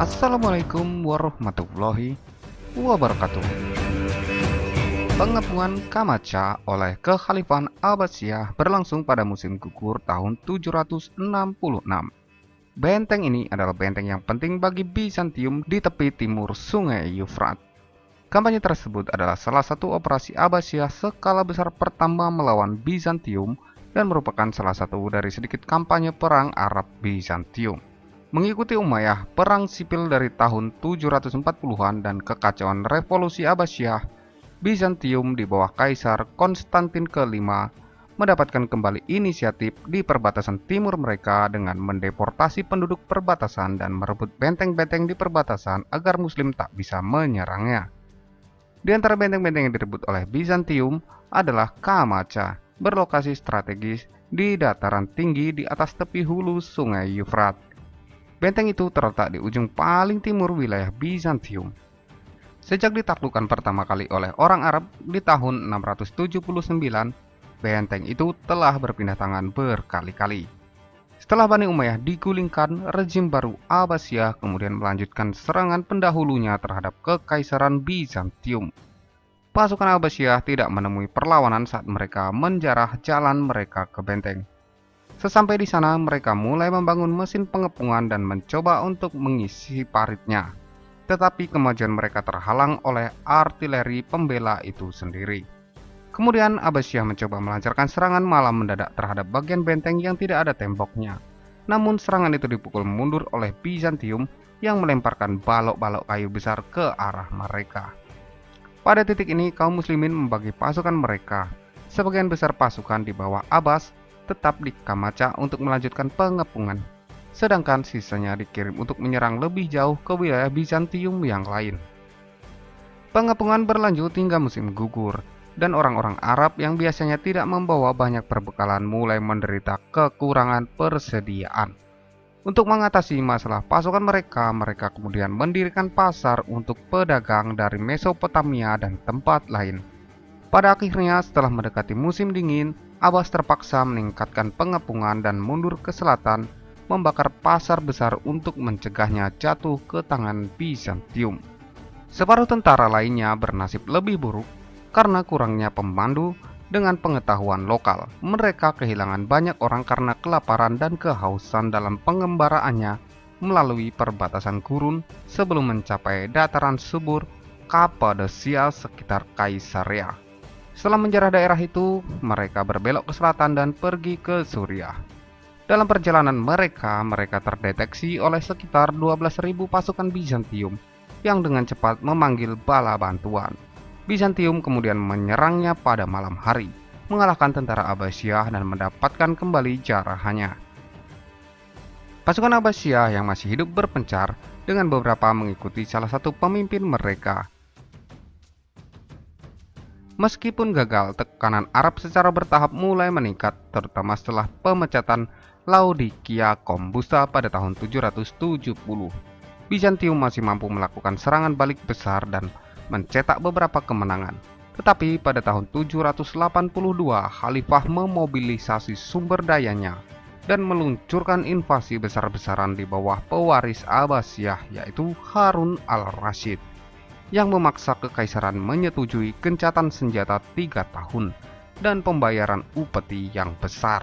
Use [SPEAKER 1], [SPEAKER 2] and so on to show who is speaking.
[SPEAKER 1] Assalamualaikum warahmatullahi wabarakatuh. Pengepungan Kamacha oleh Kekhalifahan Abbasiyah berlangsung pada musim gugur tahun 766. Benteng ini adalah benteng yang penting bagi Bizantium di tepi timur Sungai Yufrat. Kampanye tersebut adalah salah satu operasi Abbasiyah skala besar pertama melawan Bizantium dan merupakan salah satu dari sedikit kampanye perang Arab Bizantium. Mengikuti Umayyah, perang sipil dari tahun 740-an dan kekacauan revolusi Abbasiyah, Bizantium di bawah Kaisar Konstantin ke-5 mendapatkan kembali inisiatif di perbatasan timur mereka dengan mendeportasi penduduk perbatasan dan merebut benteng-benteng di perbatasan agar Muslim tak bisa menyerangnya. Di antara benteng-benteng yang direbut oleh Bizantium adalah Kamacha, berlokasi strategis di dataran tinggi di atas tepi hulu Sungai Yufrat. Benteng itu terletak di ujung paling timur wilayah Bizantium. Sejak ditaklukkan pertama kali oleh orang Arab di tahun 679, benteng itu telah berpindah tangan berkali-kali. Setelah Bani Umayyah digulingkan, rezim baru Abbasiyah kemudian melanjutkan serangan pendahulunya terhadap Kekaisaran Bizantium. Pasukan Abbasiyah tidak menemui perlawanan saat mereka menjarah jalan mereka ke benteng. Sesampai di sana, mereka mulai membangun mesin pengepungan dan mencoba untuk mengisi paritnya. Tetapi kemajuan mereka terhalang oleh artileri pembela itu sendiri. Kemudian Abbasiyah mencoba melancarkan serangan malam mendadak terhadap bagian benteng yang tidak ada temboknya. Namun serangan itu dipukul mundur oleh Bizantium yang melemparkan balok-balok kayu besar ke arah mereka. Pada titik ini, kaum muslimin membagi pasukan mereka. Sebagian besar pasukan di bawah Abbas tetap di Kamacha untuk melanjutkan pengepungan, sedangkan sisanya dikirim untuk menyerang lebih jauh ke wilayah Bizantium yang lain. Pengepungan berlanjut hingga musim gugur, dan orang-orang Arab yang biasanya tidak membawa banyak perbekalan mulai menderita kekurangan persediaan. Untuk mengatasi masalah pasukan mereka kemudian mendirikan pasar untuk pedagang dari Mesopotamia dan tempat lain. Pada akhirnya, setelah mendekati musim dingin, Abbas terpaksa meningkatkan pengepungan dan mundur ke selatan, membakar pasar besar untuk mencegahnya jatuh ke tangan Bizantium. Separuh tentara lainnya bernasib lebih buruk karena kurangnya pemandu dengan pengetahuan lokal. Mereka kehilangan banyak orang karena kelaparan dan kehausan dalam pengembaraannya melalui perbatasan gurun sebelum mencapai dataran subur Kapadosia sekitar Kaisarea. Setelah menjarah daerah itu, mereka berbelok ke selatan dan pergi ke Suriah. Dalam perjalanan mereka terdeteksi oleh sekitar 12.000 pasukan Bizantium yang dengan cepat memanggil bala bantuan. Bizantium kemudian menyerangnya pada malam hari, mengalahkan tentara Abbasiyah dan mendapatkan kembali jarahannya. Pasukan Abbasiyah yang masih hidup berpencar dengan beberapa mengikuti salah satu pemimpin mereka. Meskipun gagal, tekanan Arab secara bertahap mulai meningkat, terutama setelah pemecatan Laodikia Kombusta pada tahun 770. Bizantium masih mampu melakukan serangan balik besar dan mencetak beberapa kemenangan. Tetapi pada tahun 782, Khalifah memobilisasi sumber dayanya dan meluncurkan invasi besar-besaran di bawah pewaris Abbasiyah, yaitu Harun al-Rashid, yang memaksa kekaisaran menyetujui gencatan senjata 3 tahun dan pembayaran upeti yang besar.